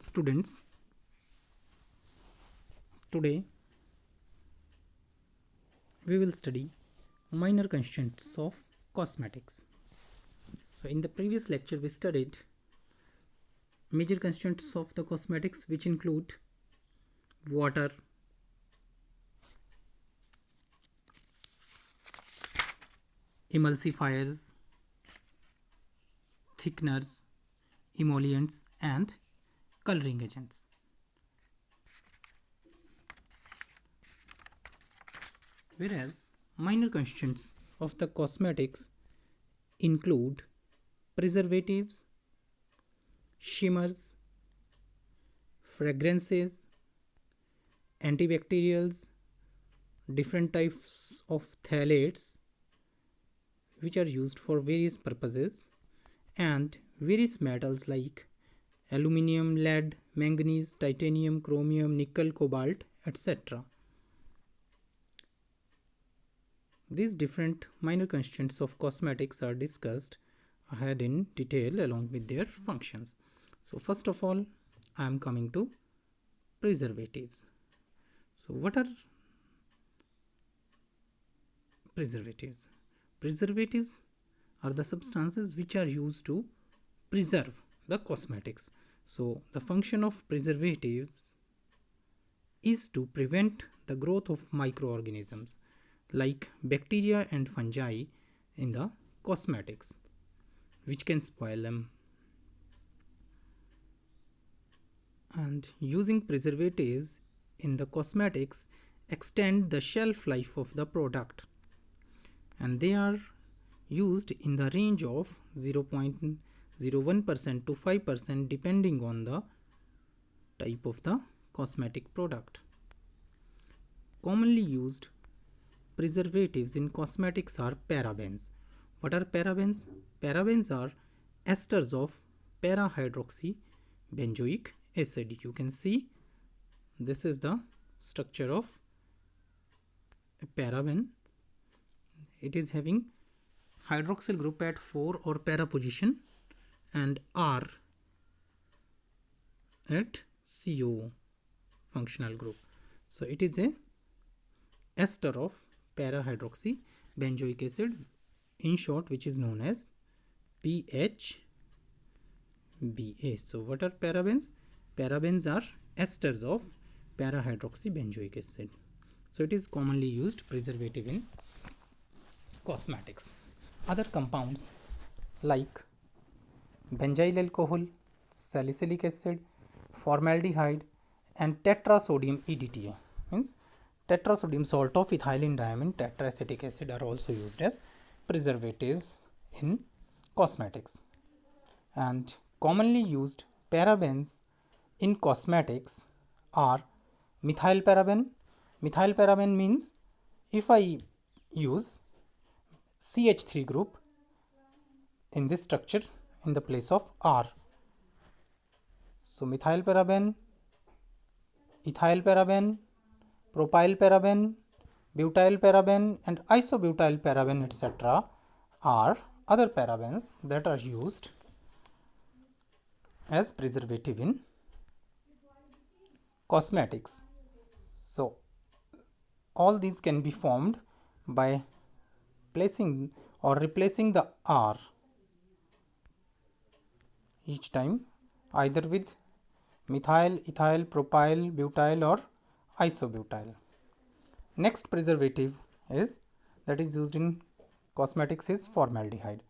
Students, today we will study minor constituents of cosmetics. So in the previous lecture we studied major constituents of the cosmetics, which include water, emulsifiers, thickeners, emollients and coloring agents. Whereas minor constituents of the cosmetics include preservatives, shimmers, fragrances, antibacterials, different types of phthalates which are used for various purposes, and various metals like aluminium, lead, manganese, titanium, chromium, nickel, cobalt, etc. These different minor constituents of cosmetics are discussed ahead in detail along with their functions. So first of all, I am coming to preservatives. So what are preservatives? Preservatives are the substances which are used to preserve the cosmetics. So the function of preservatives is to prevent the growth of microorganisms like bacteria and fungi in the cosmetics, which can spoil them. And using preservatives in the cosmetics extend the shelf life of the product, and they are used in the range of 0.01% to 5% depending on the type of the cosmetic product. Commonly used preservatives in cosmetics are parabens. What are parabens? Parabens are esters of para-hydroxybenzoic acid. You can see this is the structure of a paraben. It is having hydroxyl group at 4 or para position and R at CO functional group. So it is a ester of para-hydroxybenzoic acid, in short, which is known as PHBA. So what are parabens? Parabens are esters of para-hydroxybenzoic acid. So it is commonly used preservative in cosmetics. Other compounds like benzyl alcohol, salicylic acid, formaldehyde and tetrasodium EDTA, means tetrasodium salt of ethylene diamine tetraacetic acid, are also used as preservatives in cosmetics. And commonly used parabens in cosmetics are methyl paraben. Methyl paraben means if I use CH3 group in this structure in the place of R. So methyl paraben, ethyl paraben, propyl paraben, butyl paraben and isobutyl paraben, etc. are other parabens that are used as preservative in cosmetics. So all these can be formed by placing or replacing the R each time either with methyl, ethyl, propyl, butyl or isobutyl. Next preservative that is used in cosmetics is formaldehyde.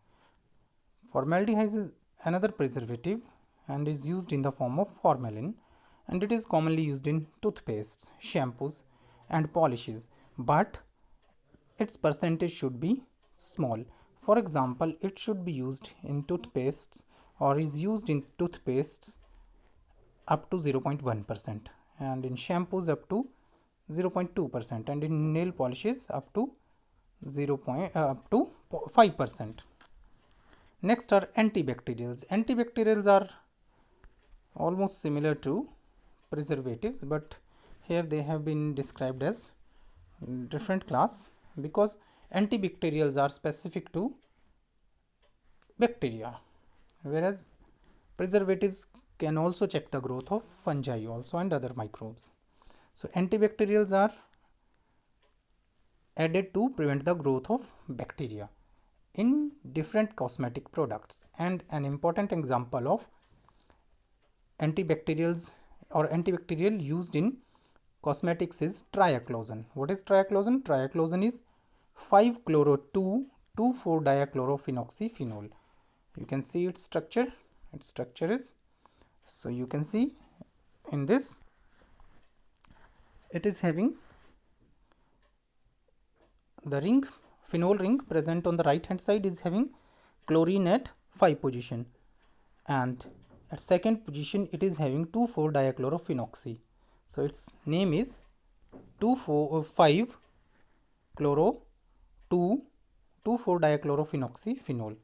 Formaldehyde is another preservative and is used in the form of formalin, and it is commonly used in toothpastes, shampoos and polishes, but its percentage should be small. For example, it should be used in toothpastes or is used in toothpastes up to 0.1% and in shampoos up to 0.2% and in nail polishes up to 5%. Next are antibacterials. Antibacterials are almost similar to preservatives, but here they have been described as different class because antibacterials are specific to bacteria, whereas preservatives can also check the growth of fungi also and other microbes. So antibacterials are added to prevent the growth of bacteria in different cosmetic products, and an important example of antibacterials or antibacterial used in cosmetics is triaclosan. What is triaclosan? Triaclosan is 5-chloro-2,2,4-diachlorophenoxyphenol. You can see its structure. Its structure is, so you can see in this, it is having the ring, phenol ring present on the right hand side is having chlorine at 5 position, and at second position it is having 2,4-diachlorophenoxy. So its name is 2,4-chloro-2,2,4-diachlorophenoxyphenol.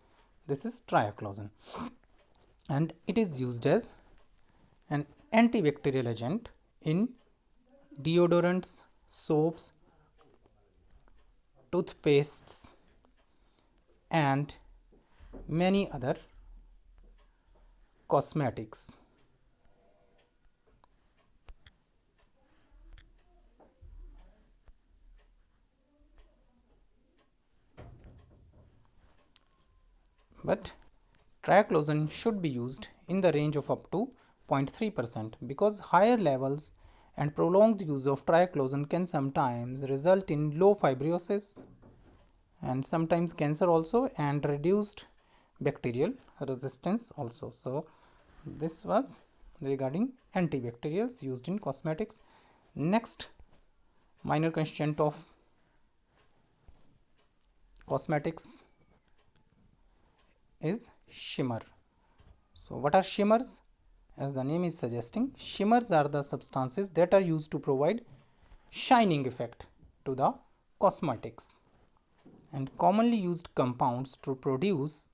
This is triaclosan, and it is used as an antibacterial agent in deodorants, soaps, toothpastes, and many other cosmetics. But triaclosan should be used in the range of up to 0.3% because higher levels and prolonged use of triaclosan can sometimes result in low fibrosis and sometimes cancer also, and reduced bacterial resistance also. So this was regarding antibacterials used in cosmetics. Next minor constituent of cosmetics is shimmer. So what are shimmers? As the name is suggesting, shimmers are the substances that are used to provide shining effect to the cosmetics, and commonly used compounds to produce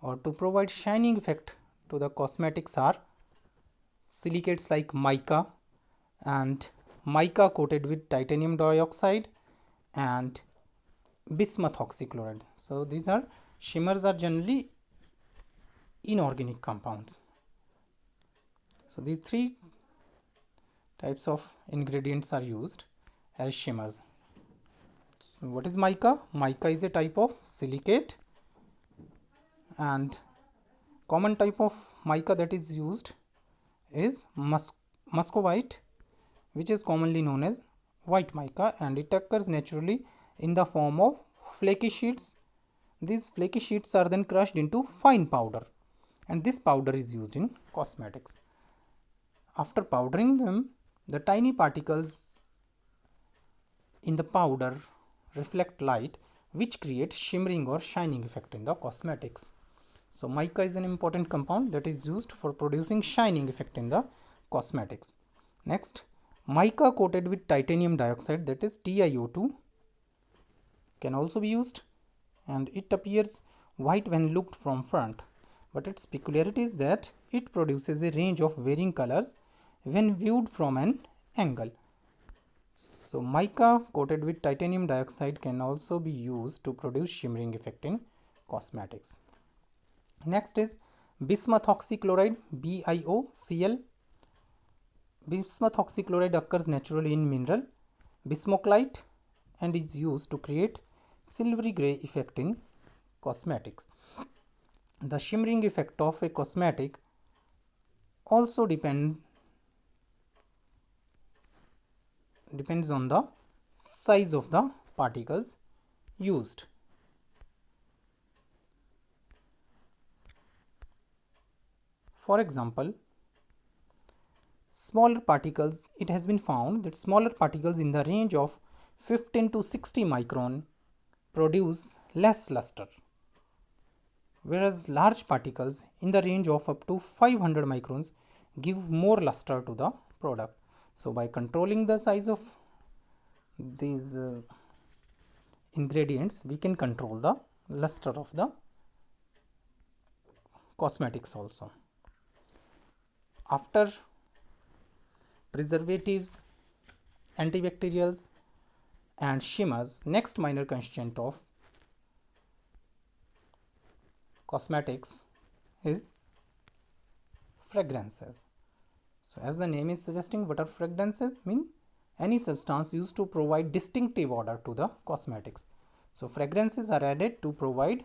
or to provide shining effect to the cosmetics are silicates like mica and mica coated with titanium dioxide and bismuth oxychloride. So these are shimmers are generally inorganic compounds. So these three types of ingredients are used as shimmers. So what is mica? Mica is a type of silicate, and common type of mica that is used is muscovite, which is commonly known as white mica, and it occurs naturally in the form of flaky sheets. These flaky sheets are then crushed into fine powder, and this powder is used in cosmetics. After powdering them, the tiny particles in the powder reflect light, which creates shimmering or shining effect in the cosmetics. So mica is an important compound that is used for producing shining effect in the cosmetics. Next, mica coated with titanium dioxide, that is TiO2, can also be used, and it appears white when looked from front, but its peculiarity is that it produces a range of varying colors when viewed from an angle. So mica coated with titanium dioxide can also be used to produce shimmering effect in cosmetics. Next is bismuth oxychloride, BiOCl. Bismuth oxychloride occurs naturally in mineral bismuclite and is used to create silvery gray effect in cosmetics. The shimmering effect of a cosmetic also depends on the size of the particles used. For example, smaller particles, it has been found that smaller particles in the range of 15 to 60 micron produce less luster, whereas large particles in the range of up to 500 microns give more luster to the product. So by controlling the size of these ingredients, we can control the luster of the cosmetics also. After preservatives, antibacterials and shimmers, next minor constituent of cosmetics is fragrances. So as the name is suggesting, what are fragrances? Mean any substance used to provide distinctive odor to the cosmetics. So fragrances are added to provide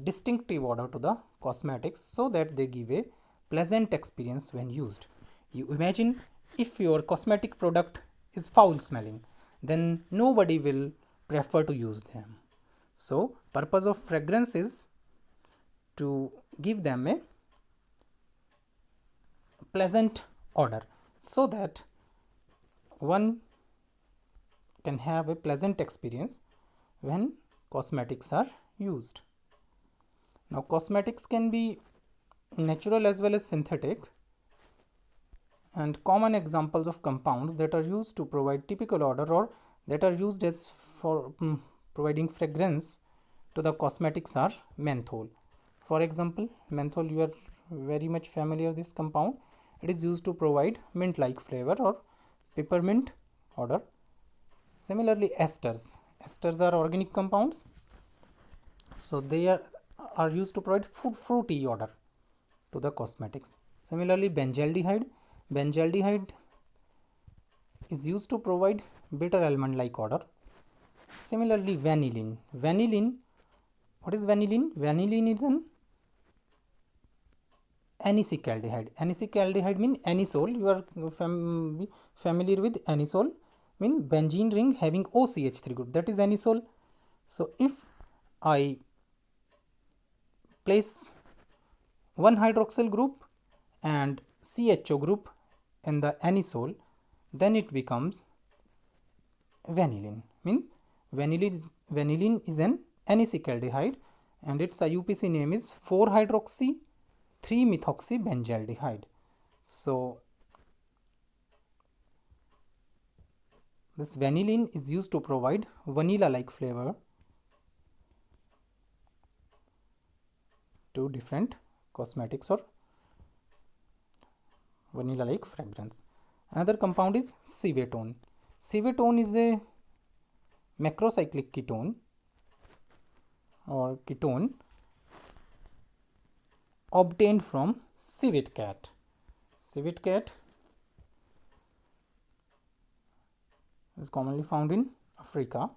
distinctive odor to the cosmetics so that they give a pleasant experience when used. You imagine if your cosmetic product is foul smelling, then nobody will prefer to use them. So purpose of fragrance is to give them a pleasant odor so that one can have a pleasant experience when cosmetics are used. Now cosmetics can be natural as well as synthetic, and common examples of compounds that are used to provide typical odor or that are used as for providing fragrance to the cosmetics are menthol. For example, menthol, you are very much familiar this compound. It is used to provide mint like flavor or peppermint odor. Similarly, esters are organic compounds, so they are used to provide fruity odor to the cosmetics. Similarly, benzaldehyde is used to provide bitter almond like odor. Similarly, vanillin, what is vanillin? Vanillin is an Anisec aldehyde means anisole. You are familiar with anisole, mean benzene ring having OCH3 group, that is anisole. So if I place one hydroxyl group and CHO group in the anisole, then it becomes vanillin. Mean vanillin is an Anisec aldehyde and its IUPAC name is 4-hydroxy 3-methoxy benzaldehyde. So this vanillin is used to provide vanilla like flavor to different cosmetics or vanilla like fragrance. Another compound is civetone. Civetone is a macrocyclic ketone or ketone obtained from civet cat. Civet cat is commonly found in Africa.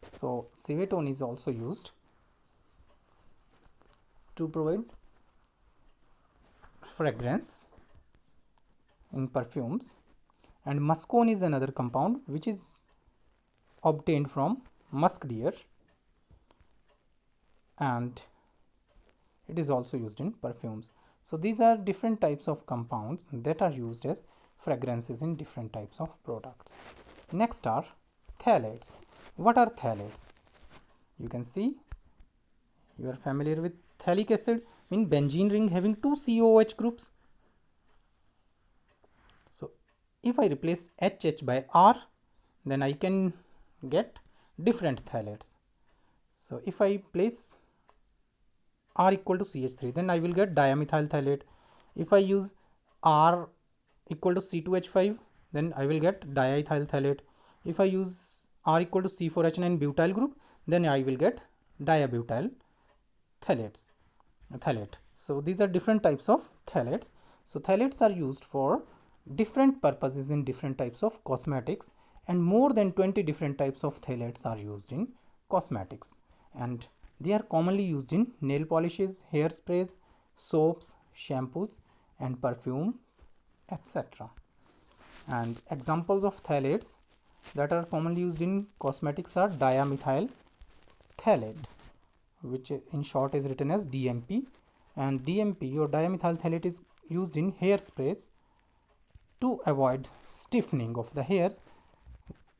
So civetone is also used to provide fragrance in perfumes. And muscone is another compound which is obtained from musk deer and it is also used in perfumes. So these are different types of compounds that are used as fragrances in different types of products. Next are phthalates. What are phthalates? You can see, you are familiar with phthalic acid, mean benzene ring having 2 COOH groups. So if I replace HH by R, then I can get different phthalates. So if I place R equal to CH3, then I will get dimethyl phthalate. If I use R equal to C2H5, then I will get diethyl phthalate. If I use R equal to C4H9 butyl group, then I will get diabutyl phthalate. So these are different types of phthalates. So phthalates are used for different purposes in different types of cosmetics, and more than 20 different types of phthalates are used in cosmetics, and they are commonly used in nail polishes, hairsprays, soaps, shampoos and perfumes, etc. And examples of phthalates that are commonly used in cosmetics are dimethyl phthalate, which in short is written as DMP, and DMP or dimethyl phthalate is used in hairsprays to avoid stiffening of the hairs.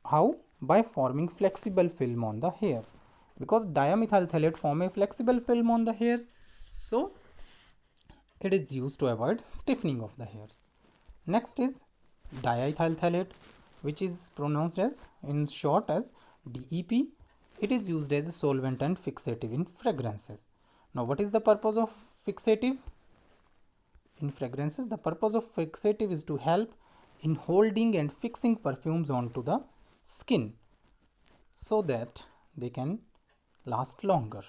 How? By forming flexible film on the hairs, because dimethyl phthalate form a flexible film on the hairs, so it is used to avoid stiffening of the hairs. Next is diethyl phthalate, which is pronounced as in short as DEP. It is used as a solvent and fixative in fragrances. Now what is the purpose of fixative in fragrances? The purpose of fixative is to help in holding and fixing perfumes onto the skin so that they can last longer.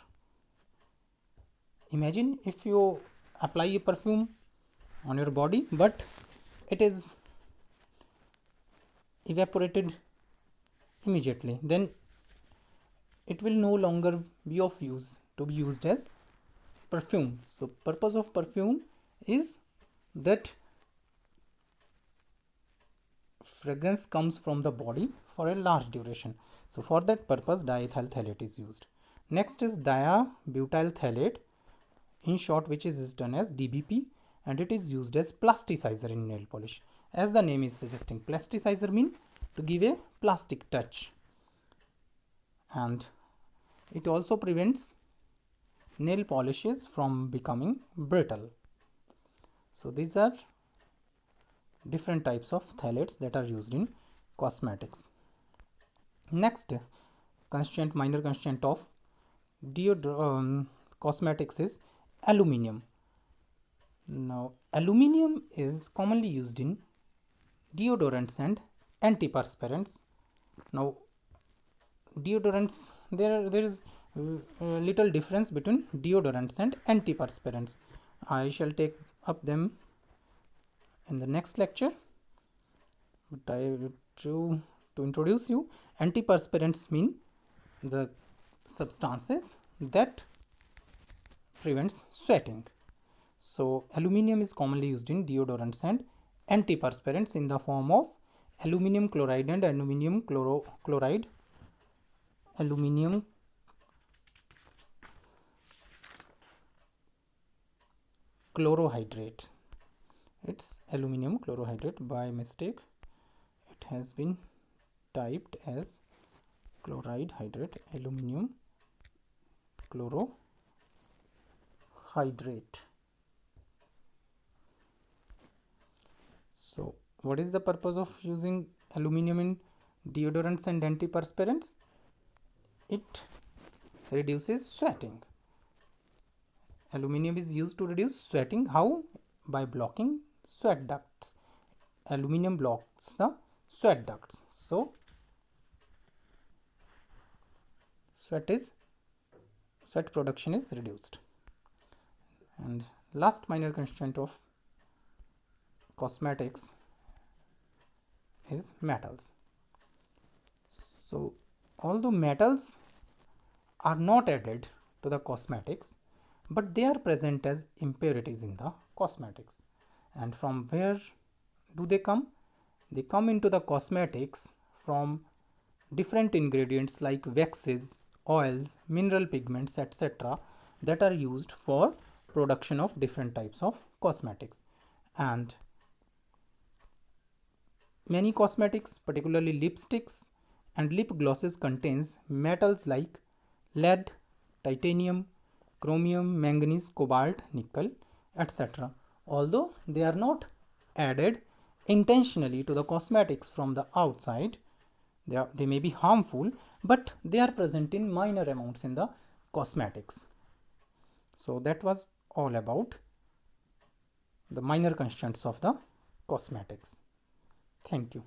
Imagine if you apply a perfume on your body, but it is evaporated immediately, then it will no longer be of use to be used as perfume. So purpose of perfume is that fragrance comes from the body for a large duration. So for that purpose diethyl phthalate is used. Next is diabutyl phthalate, in short, which is done as DBP, and it is used as plasticizer in nail polish. As the name is suggesting, plasticizer means to give a plastic touch, and it also prevents nail polishes from becoming brittle. So these are different types of phthalates that are used in cosmetics. Next constituent, minor constituent of cosmetics is aluminium. Now aluminium is commonly used in deodorants and antiperspirants. Now deodorants, there is little difference between deodorants and antiperspirants. I shall take up them in the next lecture, but I to introduce you, antiperspirants mean the substances that prevents sweating. So aluminium is commonly used in deodorants and antiperspirants in the form of aluminium chloride and aluminium chloride, aluminium chlorohydrate. It's aluminium chlorohydrate. By mistake it has been typed as chloride hydrate, aluminium chlorohydrate. So what is the purpose of using aluminium in deodorants and antiperspirants? It reduces sweating. Aluminium is used to reduce sweating. How? By blocking sweat ducts. Aluminium blocks the sweat ducts, so sweat production is reduced. And last minor constituent of cosmetics is metals. So although metals are not added to the cosmetics, but they are present as impurities in the cosmetics. And from where do they come? They come into the cosmetics from different ingredients like waxes, oils, mineral pigments, etc., that are used for production of different types of cosmetics. And many cosmetics, particularly lipsticks and lip glosses, contains metals like lead, titanium, chromium, manganese, cobalt, nickel, etc. Although they are not added intentionally to the cosmetics from the outside, they may be harmful, but they are present in minor amounts in the cosmetics. So that was all about the minor constituents of the cosmetics. Thank you.